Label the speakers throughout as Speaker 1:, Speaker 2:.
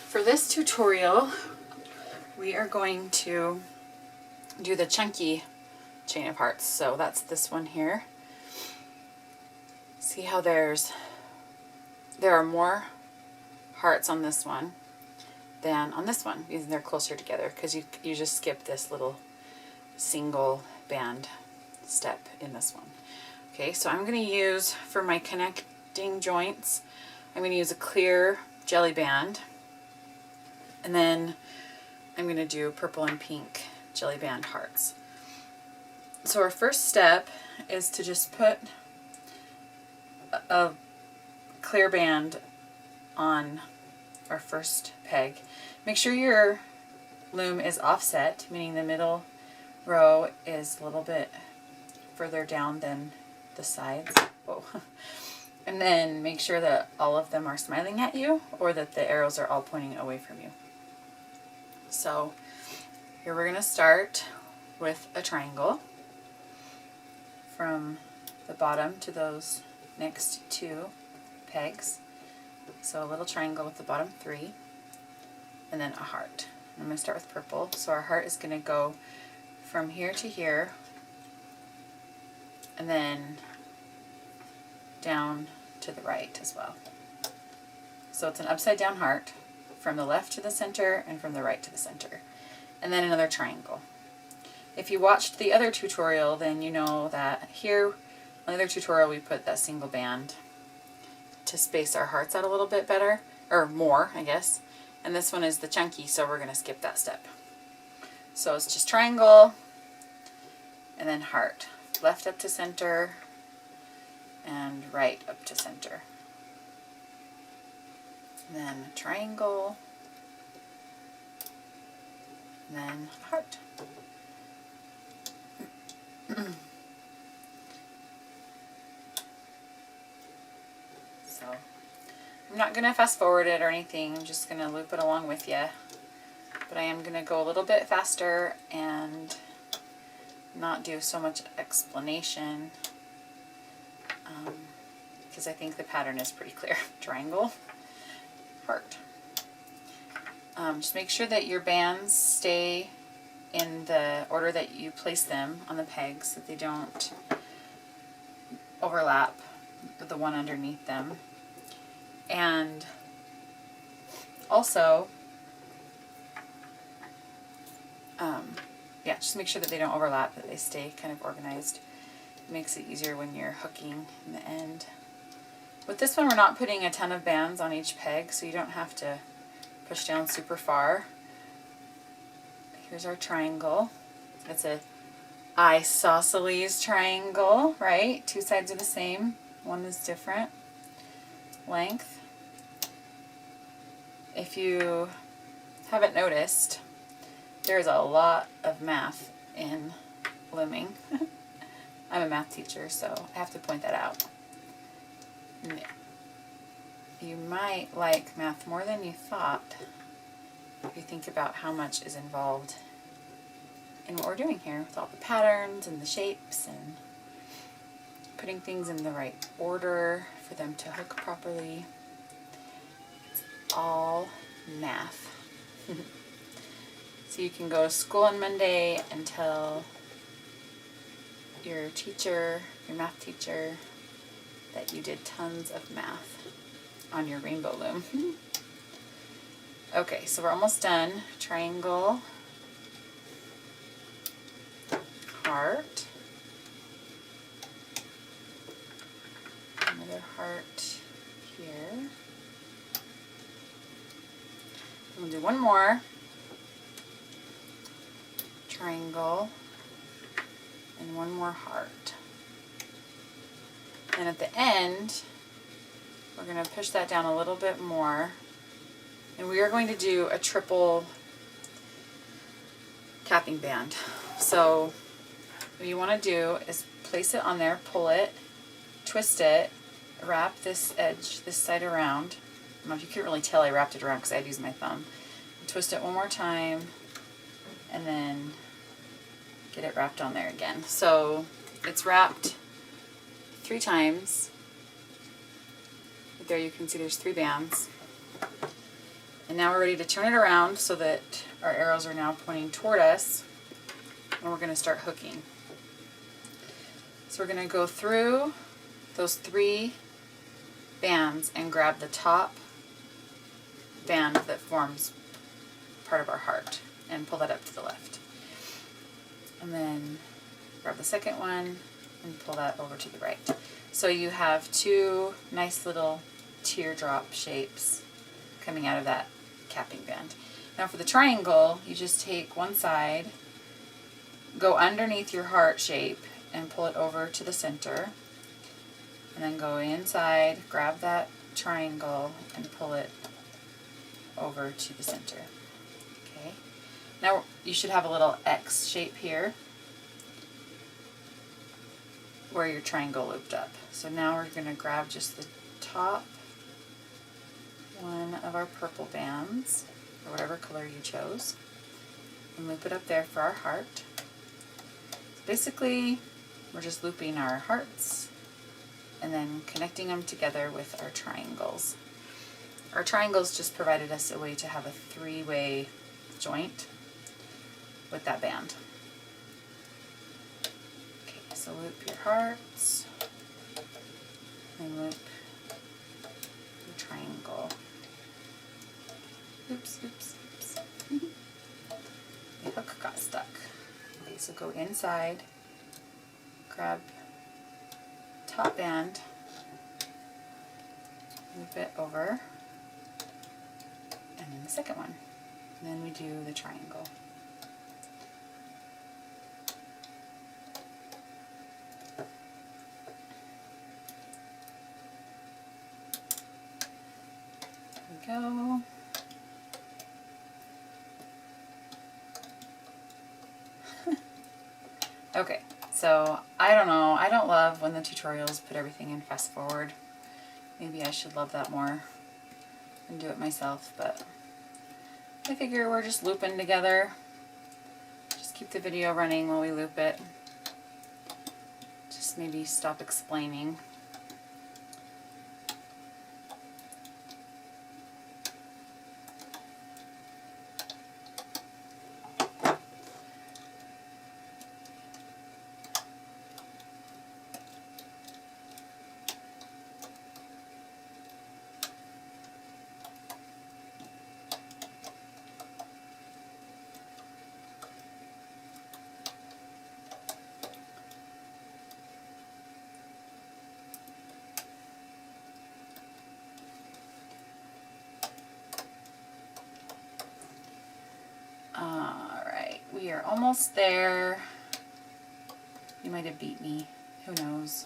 Speaker 1: For this tutorial, we are going to do the chunky chain of hearts. So that's this one here. See how there are more hearts on this one than on this one, because they're closer together, because you just skip this little single band step in this one. Okay, so I'm going to use, for my connecting joints, I'm going to use a clear jelly band, and then I'm going to do purple and pink jelly band hearts. So our first step is to just put a clear band on our first peg. Make sure your loom is offset, meaning the middle row is a little bit further down than the sides. Whoa. And then make sure that all of them are smiling at you, or that the arrows are all pointing away from you. So here we're going to start with a triangle from the bottom to those next two pegs. So a little triangle with the bottom three, and then a heart. I'm going to start with purple. So our heart is going to go from here to here, and then down to the right as well. So it's an upside down heart from the left to the center and from the right to the center. And then another triangle. If you watched the other tutorial, then you know that here, on the other tutorial, we put that single band to space our hearts out a little bit better, or more, I guess. And this one is the chunky, so we're going to skip that step. So it's just triangle, and then heart. Left up to center, and right up to center. And then a triangle, and then a heart. So I'm not going to fast forward it or anything, I'm just going to loop it along with you. But I am going to go a little bit faster and not do so much explanation, because I think the pattern is pretty clear. Triangle, heart. Just make sure that your bands stay in the order that you place them on the pegs, that they don't overlap with the one underneath them. And also, yeah, just make sure that they don't overlap, that they stay kind of organized. It makes it easier when you're hooking in the end. With this one, we're not putting a ton of bands on each peg, so you don't have to push down super far. Here's our triangle. It's a isosceles triangle, right? Two sides are the same, one is different length. If you haven't noticed, there's a lot of math in looming. I'm a math teacher, so I have to point that out. You might like math more than you thought if you think about how much is involved in what we're doing here, with all the patterns and the shapes and putting things in the right order for them to hook properly. It's all math. So you can go to school on Monday and tell your teacher, your math teacher, that you did tons of math on your rainbow loom. Okay, so we're almost done. Triangle, heart, another heart here. I'm going to do one more. Triangle, and one more heart. And at the end, we're going to push that down a little bit more. And we are going to do a triple capping band. So what you want to do is place it on there, pull it, twist it, wrap this edge, this side around. I don't know if you can't really tell I wrapped it around because I had to use my thumb. Twist it one more time, and then get it wrapped on there again. So it's wrapped 3 times. Right there you can see there's 3 bands. And now we're ready to turn it around so that our arrows are now pointing toward us, and we're going to start hooking. So we're going to go through those 3 bands and grab the top band that forms part of our heart and pull that up to the left. And then grab the second one and pull that over to the right. So you have 2 nice little teardrop shapes coming out of that capping band. Now for the triangle, you just take one side, go underneath your heart shape and pull it over to the center, and then go inside, grab that triangle and pull it over to the center. Okay. Now you should have a little X shape here where your triangle looped up. So now we're going to grab just the top one of our purple bands, or whatever color you chose, and loop it up there for our heart. So basically, we're just looping our hearts and then connecting them together with our triangles. Our triangles just provided us a way to have a 3-way joint with that band. Okay, so loop your hearts and loop your triangle. Oops, oops, oops. The hook got stuck. Okay, so go inside, grab top band, loop it over, and then the second one. And then we do the triangle. There we go. Okay, so I don't know, I don't love when the tutorials put everything in fast forward. Maybe I should love that more and do it myself, but I figure we're just looping together. Just keep the video running while we loop it. Just maybe stop explaining. Alright, we are almost there. You might have beat me. Who knows?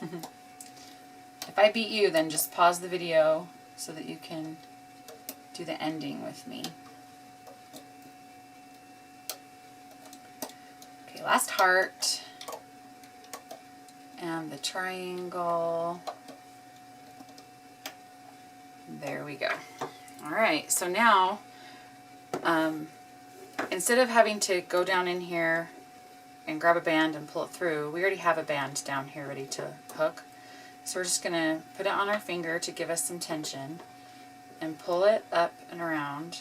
Speaker 1: If I beat you, then just pause the video so that you can do the ending with me. Okay, last heart. And the triangle. There we go. Alright, so now instead of having to go down in here and grab a band and pull it through, we already have a band down here ready to hook. So we're just going to put it on our finger to give us some tension and pull it up and around.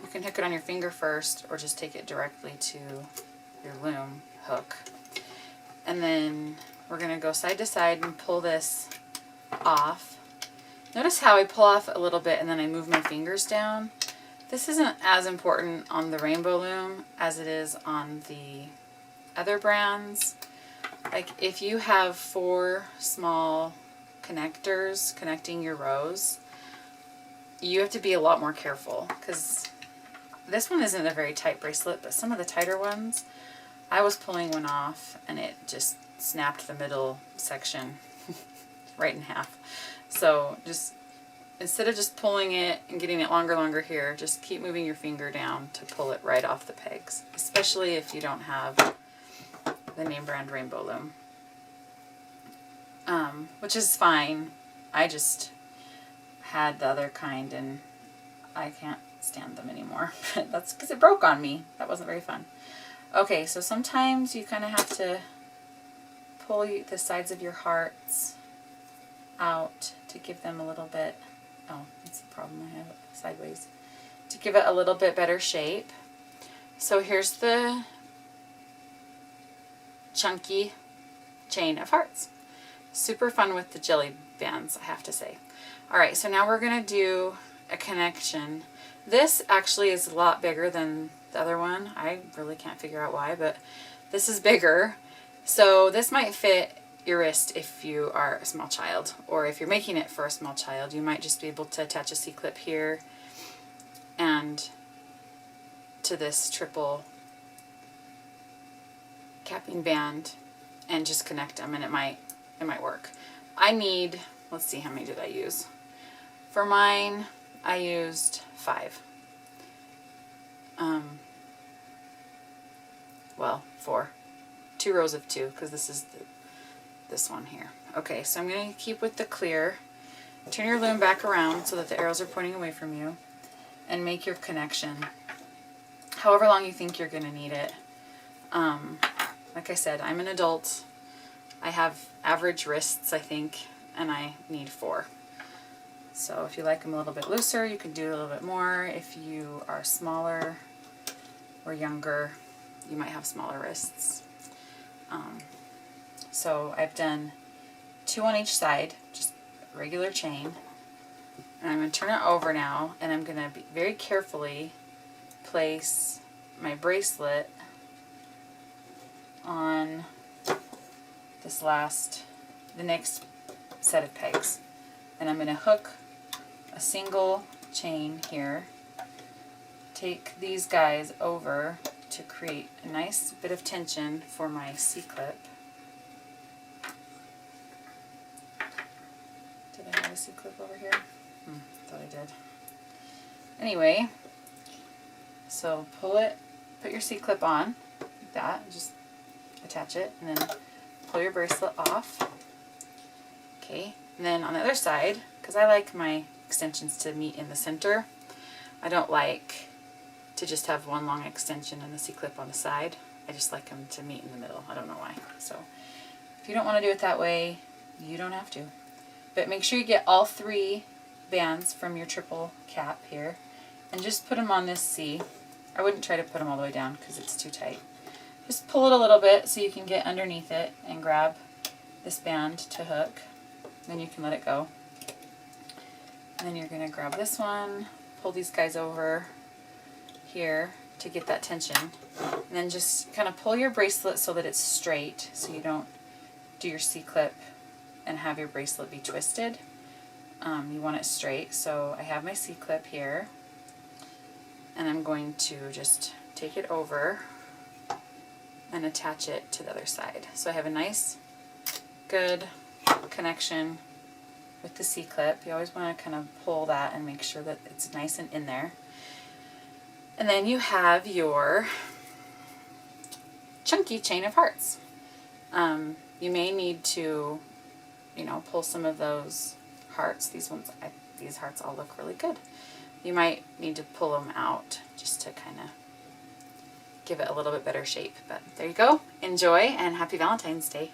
Speaker 1: You can hook it on your finger first or just take it directly to your loom hook. And then we're going to go side to side and pull this off. Notice how I pull off a little bit and then I move my fingers down. This isn't as important on the rainbow loom as it is on the other brands. Like if you have 4 small connectors connecting your rows, you have to be a lot more careful, because this one isn't a very tight bracelet, but some of the tighter ones, I was pulling one off and it just snapped the middle section right in half. So just instead of just pulling it and getting it longer here, just keep moving your finger down to pull it right off the pegs, especially if you don't have the name brand rainbow loom. Which is fine. I just had the other kind and I can't stand them anymore. That's because it broke on me. That wasn't very fun. Okay, so sometimes you kind of have to pull the sides of your hearts out to give them a little bit Oh, that's the problem. I have it sideways. To give it a little bit better shape. So here's the chunky chain of hearts. Super fun with the jelly bands, I have to say. All right, so now we're going to do a connection. This actually is a lot bigger than the other one. I really can't figure out why, but this is bigger. So this might fit your wrist if you are a small child, or if you're making it for a small child, you might just be able to attach a C-clip here and to this triple capping band and just connect them, and it might work. I need, let's see, how many did I use? For mine, I used 5. Well, 4. 2 rows of 2, because this is this one here. Okay, so I'm going to keep with the clear. Turn your loom back around so that the arrows are pointing away from you, and make your connection however long you think you're going to need it. Like I said, I'm an adult. I have average wrists, I think, and I need 4. So if you like them a little bit looser, you can do a little bit more. If you are smaller or younger, you might have smaller wrists. So I've done 2 on each side, just regular chain. And I'm going to turn it over now, and I'm going to very carefully place my bracelet on the next set of pegs. And I'm going to hook a single chain here, take these guys over to create a nice bit of tension for my C-clip. Did I have a C-clip over here? Thought I did. Anyway, so pull it, put your C-clip on, like that, just attach it, and then pull your bracelet off. Okay, and then on the other side, because I like my extensions to meet in the center, I don't like to just have one long extension and the C-clip on the side. I just like them to meet in the middle. I don't know why. So if you don't want to do it that way, you don't have to. But make sure you get all 3 bands from your triple cap here, and just put them on this C. I wouldn't try to put them all the way down because it's too tight. Just pull it a little bit so you can get underneath it and grab this band to hook. Then you can let it go. And then you're going to grab this one, pull these guys over here to get that tension, and then just kind of pull your bracelet so that it's straight, so you don't do your C-clip and have your bracelet be twisted. You want it straight. So I have my C-clip here, and I'm going to just take it over and attach it to the other side. So I have a nice, good connection with the C-clip. You always want to kind of pull that and make sure that it's nice and in there. And then you have your chunky chain of hearts. You may need to, pull some of those hearts. These hearts all look really good. You might need to pull them out just to kind of give it a little bit better shape. But there you go. Enjoy, and happy Valentine's Day.